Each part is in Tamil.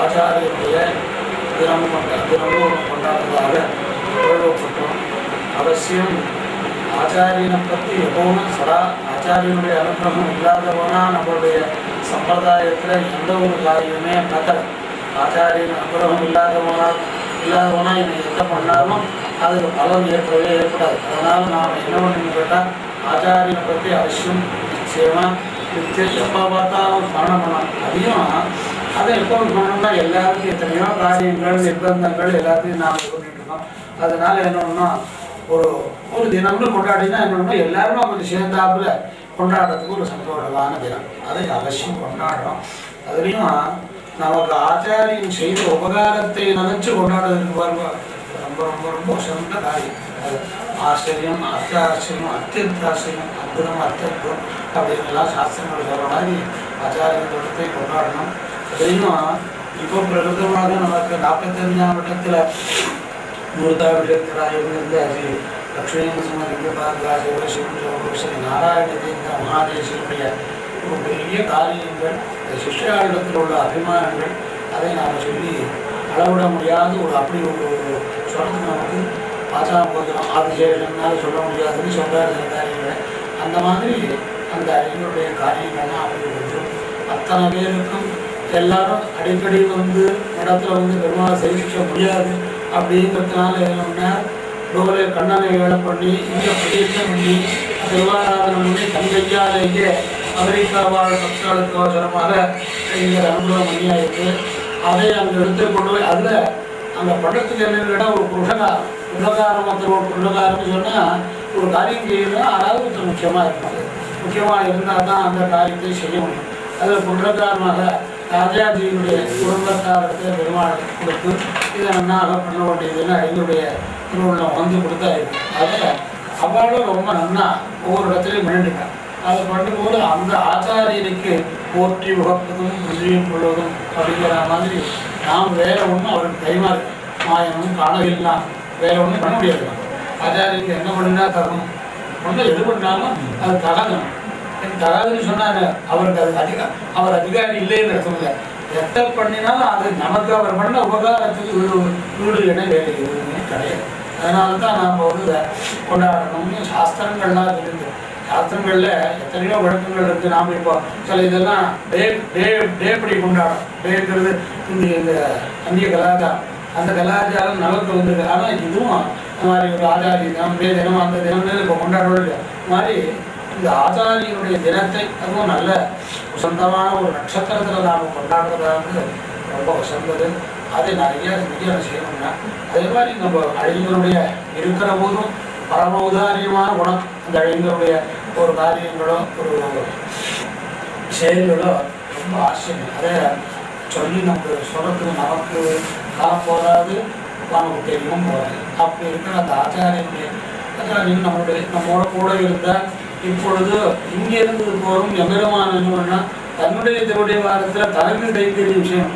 ஆச்சாரியனுடைய தினமும் கொண்டாடுவதாக கேள்விப்பட்டோம். அவசியம் ஆச்சாரியனை பற்றி எப்பவும் சதா ஆச்சாரியனுடைய அனுகிரகம் இல்லாதவனா நம்மளுடைய சம்பிரதாயத்தில் எந்த ஒரு காரியமே நடக்கலை. ஆச்சாரியன் அனுகிரகம் இல்லாதவனா இவன் எந்த பண்ணாலும் அதுக்கு பலன் ஏற்படாது. அதனால் நாம் என்ன பண்ணணும்னு கேட்டால் ஆச்சாரியனை பற்றி அவசியம் நிச்சயமாக எப்போ பார்த்தாலும் ஸ்மரணம் பண்ணலாம். அதையும் அதை எப்போ பண்ணணும்னா எல்லாருக்கும் எத்தனையோ காரியங்கள் நிர்பந்தங்கள் எல்லாத்தையும் நாம் பண்ணிட்டு இருக்கோம். அதனால என்னன்னா ஒரு தினம்னு கொண்டாடினா என்னன்னா எல்லாருமே கொஞ்சம் சேர்ந்தாப்புல கொண்டாடுறதுக்கு ஒரு சந்தோஷமான தினம். அதை அவசியம் கொண்டாடுறோம். அதுலேயும் நமக்கு ஆச்சாரியன் செய்த உபகாரத்தை நினைச்சு கொண்டாடுறதுக்கு வருவோம். ரொம்ப ரொம்ப ரொம்ப சிறந்த காரியம். அது ஆச்சரியம், அத்தியாச்சரியம், அத்தியந்தாச்சரியம், அற்புதம், அத்தியம் அப்படின்லாம் சாஸ்திரங்கள் சொல்கிற மாதிரி ஆச்சாரியன் தோட்டத்தை கொண்டாடணும். அதுலேயும் இப்போ பிரகிருதமாக நமக்கு 45ஆம் வட்டத்தில் மூர்த்தாபிஷேகராயிருந்து லக்ஷ்மி நாராயணதேந்திர மகாதேசியுடைய ஒரு பெரிய காரியங்கள், சிஷ்யாளிடத்தில் உள்ள அபிமானங்கள், அதை நாம் சொல்லி அளவிட முடியாத அப்படி ஒரு சொல்றதுக்கு நமக்கு ஆச்சாரம் போதும். ஆதிசேஷனால் சொல்ல முடியாதுன்னு சொல்கிறார் காரியங்களை. அந்த மாதிரி அந்த அறிஞருடைய காரியங்கள்லாம் அப்படி கொஞ்சம் அத்தனை பேருக்கும் எல்லாரும் அடிக்கடி இடத்துல பெருமாளை சேவிக்க முடியாது. அப்படிங்கிறதுனால என்னன்னா டோலை கண்ணனை வேலை பண்ணி இங்கே பிரதேசம் பண்ணி திருவாராதனை பண்ணி தங்கையாலேயே அமெரிக்கா வாழ் மக்களுக்கு அவசரமாக இங்கே அனுபவம் பண்ணியாயிருக்கு. அதை அங்கே எடுத்து கொண்டு போய் அதில் அந்த படத்துக்கு என்னன்னா ஒரு புருஷகாரம் ஒரு புருஷகாரம்னு சொன்னால் ஒரு காரியம் செய்யணும். அதாவது முக்கியமாக இருப்பாங்க. முக்கியமாக இருந்தால் தான் அந்த காரியத்தை செய்ய முடியும். அதில் புருஷகாரமாக ராஜாஜியுடைய குடும்பத்தாருக்கு பெருமாள் கொடுத்து இதை நன்னாக பண்ண வேண்டியதுன்னு எங்களுடைய திருவள்ளம் கொடுத்தாயிருக்கு. அதில் அவளும் ரொம்ப நன்னா ஒவ்வொரு இடத்துலையும் பண்ணிட்டுருக்காங்க. அதை பண்ணும்போது அந்த ஆச்சாரியனுக்கு போற்றி உகப்பதும் புரியும் கொள்வதும் அப்படிங்கிற மாதிரி நாம் வேற ஒன்றும் அவருக்கு கைமாறு மாயனும் காணவில்லாம் வேற ஒன்றும் பண்ண முடியாது. ஆச்சாரியனுக்கு என்ன பண்ணினா தரணும், ஒன்றும் எது பண்ணாலும் அது தகதணும். தகாதுன்னு சொன்னாங்க. அவருக்கு அது அவர் அதிகாரி இல்லைன்னு அர்த்தம் இல்லை. எத்தை பண்ணினாலும் அது நமக்கு அவர் பண்ண உபகாரத்துக்கு வீடு என வேலை எதுவுமே கிடையாது. அதனால தான் நாம் கொண்டாடணும்னு சாஸ்திரங்கள்லாம் இருக்குது. சாஸ்திரங்களில் எத்தனையோ வழக்கங்கள் இருக்குது. நாம் இப்போ சில இதெல்லாம் டேப்படி கொண்டாடும். டேங்கிறது இந்த அந்நிய கலாச்சாரம். அந்த கலாச்சாரம் நமக்கு வந்துருக்கு. ஆனால் இதுவும் இந்த மாதிரி ஒரு ஆச்சாரி தினம் தினம் அந்த தினம்னு இப்போ கொண்டாடுறது மாதிரி இந்த ஆச்சாரியனுடைய தினத்தை அதுவும் நல்ல வசந்தமான ஒரு நட்சத்திரத்தில் நாம் கொண்டாடுறதாக ரொம்ப வசந்தது. அதை நிறைய செய்யணும்னா அதே மாதிரி நம்ம அழிஞருடைய இருக்கிற போதும் பரம உதாரியமான குணம் அந்த அழிஞருடைய ஒரு காரியங்களோ ஒரு செயல்களோ ரொம்ப ஆச்சரியம். அதை சொல்லி நமக்கு சொல்றதுக்கு நமக்கு காலம் போதாது, நமக்கு தெரியவும் போகாது. அப்படி இருக்கிற அந்த ஆச்சாரியன் நம்மோட கூட இருந்தால் இப்பொழுது இங்கிருந்து போகும் எம்பெருமான் என்னன்னா தன்னுடைய திருடைய வாரத்தில் தனக்கு கைங்கரிய விஷயம்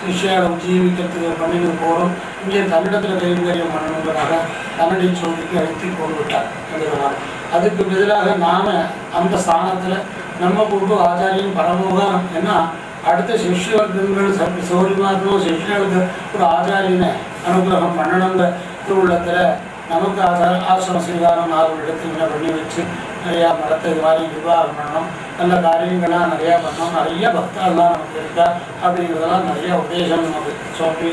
சிஷ்யாரம் ஜீவிக்கிறதுக்கு பண்ணிட்டு போகிறோம். இங்கே தன்னிடத்தில் கைங்கரியம் பண்ணணுங்கிறதாக தன்னுடைய சொல்லிக்கு அழைத்து போய்விட்டார் எம்பெருமான். அதுக்கு பதிலாக நாம் அந்த ஸ்தானத்தில் நம்ம கூட்டு ஆச்சாரியம் பரமோகாரம். ஏன்னா அடுத்த சிஷ்ய வர்க்கங்கள் சௌரியமாகவோ சிஷ்யர்களுக்கு ஒரு ஆச்சாரியனை அனுகிரகம் பண்ணணுங்க திருவுள்ளத்தில் நமக்கு ஆசிரம ஸ்ரீகாரம் 4 இடத்துல பண்ணி வச்சு நிறையா மரத்தை இது மாதிரி நிர்வாகம் பண்ணணும், நல்ல காரியங்கள்லாம் நிறையா பண்ணணும், நிறைய பக்தாலாம் நமக்கு இருக்கா அப்படிங்கிறதெல்லாம் நிறைய உபதேசம் நமக்கு சொல்லி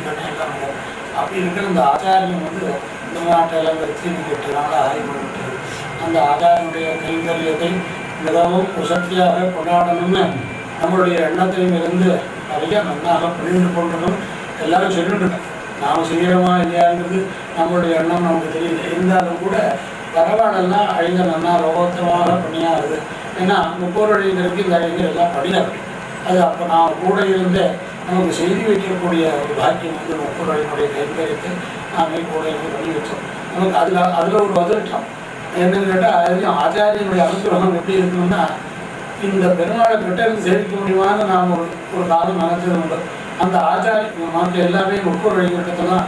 பண்ணியெல்லாம் இருக்கும். அப்படி இருக்கிற இந்த ஆச்சாரியம் இந்த நாட்டில் வச்சு 8 நாளாக ஆய்வுட்டு அந்த ஆச்சாரியனுடைய கைங்கரியத்தை மிகவும் உசத்தியாக கொண்டாடணும்னு நம்மளுடைய எண்ணத்தையும் இருந்து நிறைய நன்னாக பண்ணிட்டு கொண்டணும். எல்லாரும் சொல்லிட்டு நாம் செய்கிறோமா இல்லையாங்கிறது நம்மளுடைய எண்ணம் நமக்கு தெரியல. இருந்தாலும் கூட பரவாயில்லாம் அழிந்த நன்னா ரோகோத்தரமாக பண்ணியாகுது. ஏன்னா 30 அழிங்கிறதுக்கு இந்த அழிஞர் எல்லாம் படியாது. அது அப்போ நாம் கூட இருந்து நமக்கு செய்தி வைக்கக்கூடிய ஒரு பாக்கியம் 30 அழியினுடைய கைங்கரியத்தை நாமே கூட இருந்து பண்ணி வச்சோம். நமக்கு அதில் ஒரு அதிர்ஷ்டம் என்னன்னு கேட்டால் அதுலேயும் ஆச்சாரியனுடைய அனுகிரகம் எப்படி இருக்கணும்னா இந்த பெருமாளை கிட்ட இருந்து சேவிக்க முடியுமான்னு நாம் ஒரு காலம் நினைச்சது உண்டு. அந்த ஆச்சாரியம் நமக்கு எல்லாமே 30 வழிகட்டத்தெல்லாம்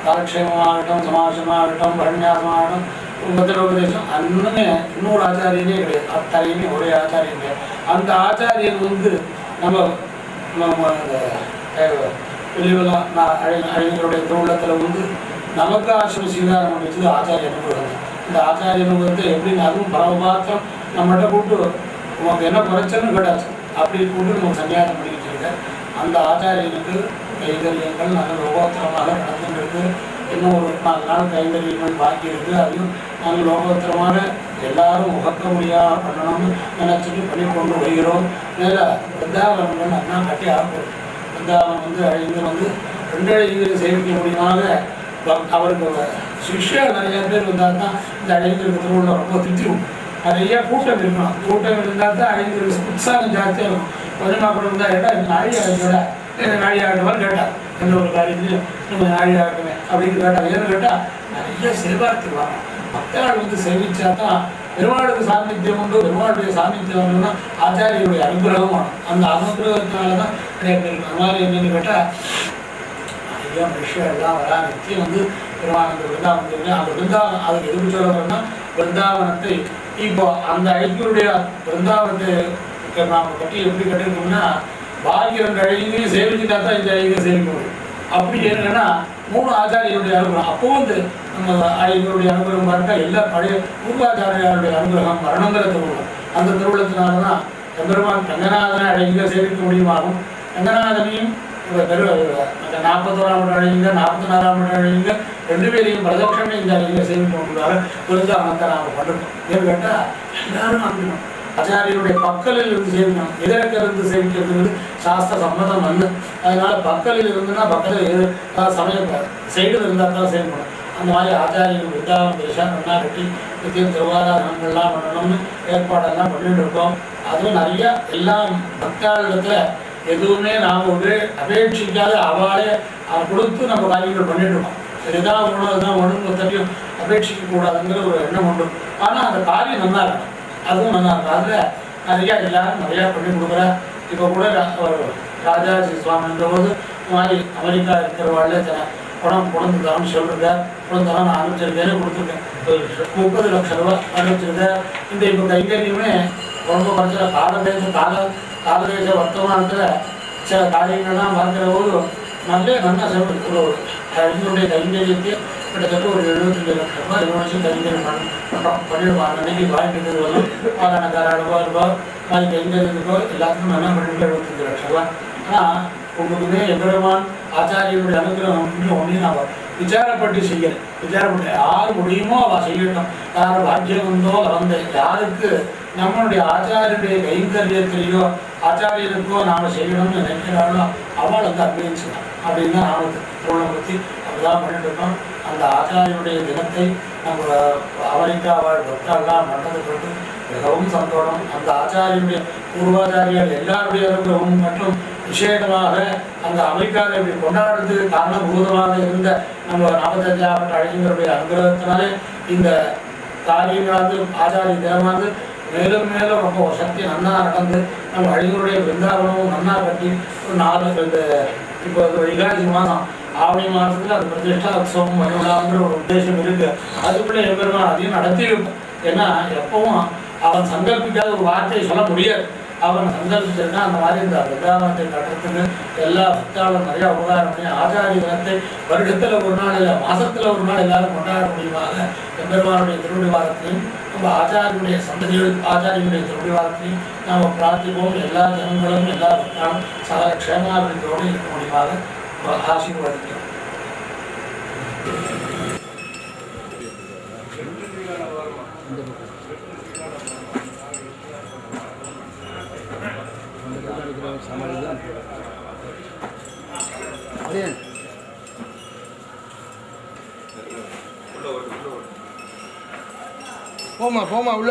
காலக்ஷேமமாகட்டும், சமாசமாகட்டும், பரண்யாசமாகட்டும், உபதேசம் அன்னுமே இன்னொரு ஆச்சாரியனே கிடையாது. அத்தனையுமே ஒரே ஆச்சாரியம் கிடையாது. அந்த ஆச்சாரியன் நம்ம வெளிவெல்லாம் அழிஞருடைய திருவுள்ளத்தில் நமக்கு ஆசிரம ஸ்வீகாரம் பண்ணிச்சது ஆச்சாரிய அனுபவம். இந்த ஆச்சாரிய அனுபவத்தை எப்படின்னு அதுவும் பரமபாத்திரம் நம்மகிட்ட கூப்பிட்டு உனக்கு என்ன குறைச்சல்னு கேட்டாச்சு. அப்படி கூப்பிட்டு நமக்கு சன்னியாசம் பண்ணிக்கிட்டு இருக்க அந்த ஆச்சாரியனுக்கு கைங்கரியங்கள் நல்ல லோகோத்தரமாக நடந்துருக்கு. இன்னும் ஒரு 4 நாள் கைங்கரியங்கள் பாக்கி இருக்குது. அதையும் நாங்கள் லோகோத்தரமான எல்லாரும் உகக்க முடியாத பண்ணணும்னு நினைச்சிட்டு பண்ணி கொண்டு வருகிறோம். மேலே பிருந்தாவனங்கள் அண்ணா கட்டி ஆகும். பிருந்தாவனம் அழிந்து 2 அழிஞரை சேவிக்க முடியுமாக அவருக்கு சிஷ்யர் நிறைய பேர் வந்தால் தான் இந்த அழிஞருக்கு திருவிழா ரொம்ப திட்டிடும். நிறைய கூட்டம் இருக்கணும். கூட்டம் இருந்தால் தான் அழிஞருக்கு உற்சாகம் ஜாஸ்தியாக இருக்கும். கொஞ்சமாக கூட இருந்தால் கேட்டால் நாழி ஆகியோட என்ன நாழி ஆகட்டவான்னு கேட்டால் எந்த ஒரு காரியத்திலையும் நம்ம நாழி ஆகட்டுமே அப்படின்னு கேட்டால் ஏன்னு கேட்டால் நிறைய செல்வார்த்துக்குவாங்க. மக்கள் சேவிச்சா தான் பெருமாளுக்கு சாநித்தியம் உண்டு. பெருமாளுடைய சாநித்தியம் வேணும்னா ஆச்சாரியுடைய அனுகிரகம் வேணும். அந்த அனுகிரகத்தினால தான் நிறைய பேர் அந்த மாதிரி என்னென்னு கேட்டால் நிறைய மனுஷன் எல்லாம் வரா நித்தியம் பெருமாள் பிருந்தாவனத்துக்கு அந்த பிருந்தாவனம் அதுக்கு எதுக்கு சொல்ல வரணும்னா பிருந்தாவனத்தை இப்போ அந்த ஐக்கியருடைய பிருந்தாவனத்தை நாம் கட்டி எப்படி கட்டிருக்கோம்னா பாக்கி 2 அழகையும் சேவிச்சுட்டா தான் இந்த அழகை சேவிக்க முடியும். அப்படி என்னன்னா 3 ஆச்சாரியருடைய அனுகிரகம். அப்போ நம்ம அழகருடைய அனுகிரகம் பார்த்தா எல்லா பழைய பூர்வாச்சாரியாருடைய அனுகிரகம் வரணுங்கிற திருவிழம். அந்த திருவிழத்தினால தான் பெருமான் ரங்கநாதனை அழகிக சேவிக்க முடியுமாகும். ரங்கநாதனையும் அந்த 41ஆம் அழகிங்க 44ஆம் அழகிங்க 2 பேரையும் பிரதட்சமே இந்த அழகிக சேவிக்க முடியாத பிருந்தாவனத்தை நாம் பண்ணுறோம். ஏன்னு கேட்டால் எல்லாரும் நம்பணும். ஆச்சாரியனுடைய பக்கலில் இருந்து சேவிக்கணும். எதிர்க்கிறது சேவிக்கிறது சாஸ்திர சம்மதம் அதனால பக்கலில் இருந்துன்னா பக்கத்தில் சமயம் சைடு இருந்தால் தான் சேவிக்கணும். அந்த மாதிரி ஆச்சாரியன் பிருந்தாவனம் தேசம் நல்லா கட்டி நித்தியம் திருவாராதனங்கள்லாம் பண்ணணும்னு ஏற்பாடெல்லாம் பண்ணிட்டு இருக்கோம். அதுவும் நிறைய எல்லாம் பக்தாளிடத்துல எதுவுமே நாம் அபேட்சிக்காத அவளே கொடுத்து நம்ம காரியங்கள் பண்ணிட்டு இருக்கோம். இதுதான் ஒன்று அதுதான் ஒன்று தனியும் அபேட்சிக்க கூடாதுங்கிற ஒரு எண்ணம் உண்டு. ஆனால் அந்த காரியம் நல்லா இருக்கும். அதுவும் நல்லா இருக்கும். அதில் நிறையா எல்லாரும் நிறையா பண்ணி கொடுக்குறா. இப்போ கூட ராஜாஜி சுவாமின்ற போது இந்த மாதிரி அமெரிக்கா இருக்கிறவாழ்ல பணம் கொண்டு தரம்னு சொல்லிருக்கேன். கொண்டு தரம் நான் அனுப்பிச்சிருக்கேன்னு கொடுத்துருக்கேன். 30 லட்சம் ரூபா அனுப்பிச்சிருக்கேன். இந்த இப்போ கைங்கரியுமே ரொம்ப குறைச்சல காலதேச வர்த்தமானத்தில் சில காரியங்கள்லாம் பார்க்குற போது நல்லா செலவு ஒரு அழிஞருடைய கைங்கரியத்தை கிட்டத்தட்ட ஒரு 75 லட்சம் ரூபாய் 2 வருஷம் கைங்கரியம் பண்ணிடுவாங்க. அன்னைக்கு வாங்கிட்டு வரும் பாலானக்கார ரூபா மாதிரி கைங்கரியத்துக்கோ எல்லாத்துக்கும் நல்லா பண்ணிட்டு 75 லட்சம் ரூபாய். ஆனால் உங்களுக்குமே எம்பெருமான் ஆச்சாரியனுடைய அனுகிரகம் ஒன்றையும் நான் விசாரப்பட்டு செய்யலை. விசாரப்பட்டு யார் முடியுமோ அவள் செய்யணும். யார் பாக்கியம் வந்தோ வந்த யாருக்கு நம்மளுடைய ஆச்சாரியனுடைய கைங்கரியத்திலேயோ ஆச்சாரியனுக்கோ நாம் செய்யணும்னு நினைக்கிறாளோ அவள் அன்வயிச்சுக்கலாம் அப்படின்னு தான் நாம் திருவிழா பற்றி அப்படிதான் பண்ணிட்டு இருக்கோம். அந்த ஆச்சாரியனுடைய தினத்தை நம்ம அமெரிக்கா பக்தெல்லாம் பண்ணதுக்கு மிகவும் சந்தோஷம். அந்த ஆச்சாரியனுடைய பூர்வாச்சாரியர்கள் எல்லாருடைய அனுகிரகமும் மற்றும் விசேஷமாக அந்த அமெரிக்காவில் இப்படி கொண்டாடுறதுக்கு காரணபூதமாக இருந்த நம்ம 45 அழகிங்களுடைய அனுகிரகத்தினாலே இந்த காரியங்களாந்து ஆச்சாரிய தினமானது மேலும் மேலும் ரொம்ப சக்தி நன்னா நடந்து நம்ம அழகிகளுடைய பிருந்தாவனமும் நன்னா கட்டி ஒரு 4 இப்போ வைகாசி மாதம் ஆவணி மாதத்தில் அது பிரதிஷ்டா உற்சவம் பண்ணலாங்கிற ஒரு உத்தேசம் இருக்குது. அதுக்குள்ளே எம்பெருமான் அதையும் நடத்தி இருக்கும். ஏன்னா எப்பவும் அவன் சங்கல்பிக்காத ஒரு வார்த்தையை சொல்ல முடியாது. அவன் சங்கல்பிச்சா அந்த மாதிரி இந்த விதானத்தை கட்டுறதுக்கு எல்லா பக்தாலும் நிறைய உபகாரம் பண்ணி ஆச்சாரிய தினத்தை வருடத்தில் ஒரு நாள் இல்லை மாசத்துல ஒரு நாள் எல்லாரும் கொண்டாட முடியுமாக எம்பெருமானுடைய திருவிழாவத்தையும் நம்ம ஆச்சாரியனுடைய சந்ததிகள் ஆச்சாரியனுடைய திருவிழாவத்தையும் நாம் பிரார்த்திப்போம். எல்லா ஜனங்களும் எல்லா பக்தாலும் சகல க்ஷேமாபித்தோடு இருக்க முடியுமாக ஆசீர்வதிக்கிறோம். போமா போமா உள்ள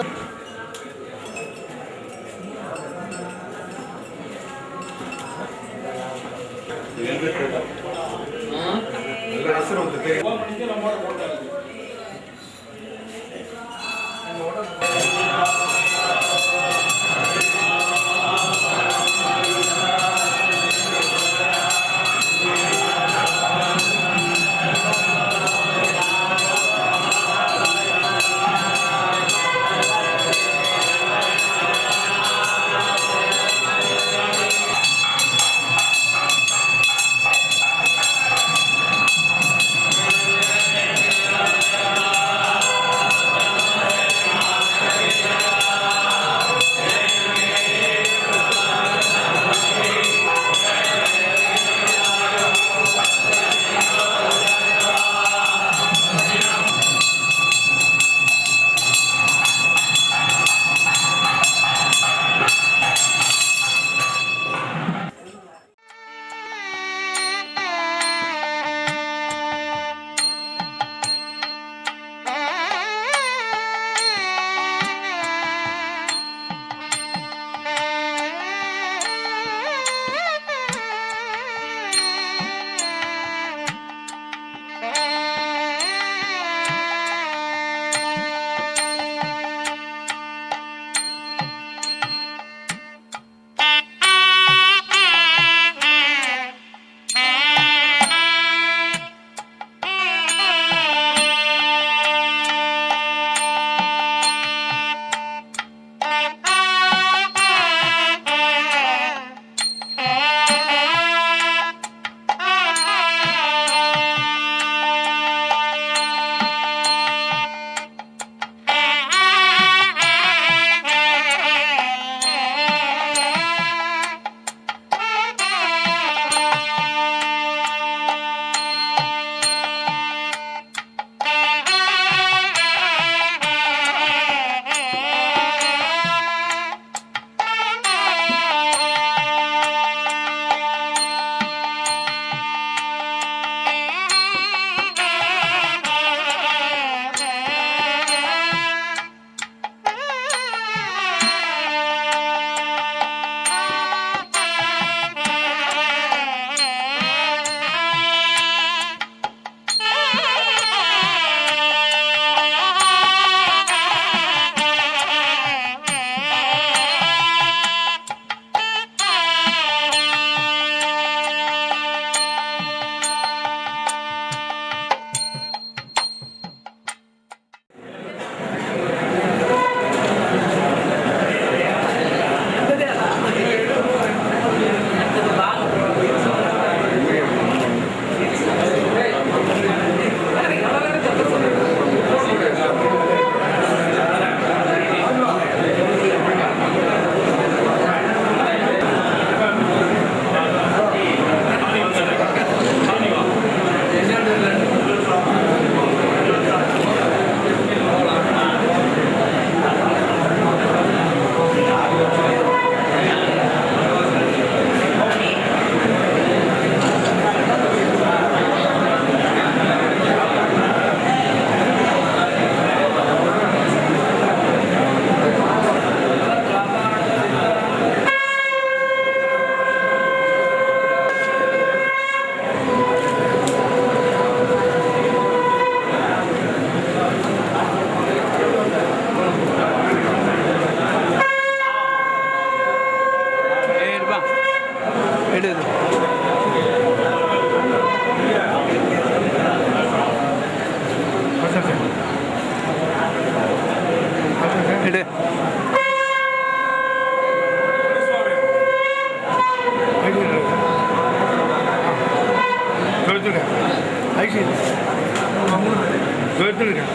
எடுத்துருக்கேன்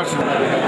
Gracias.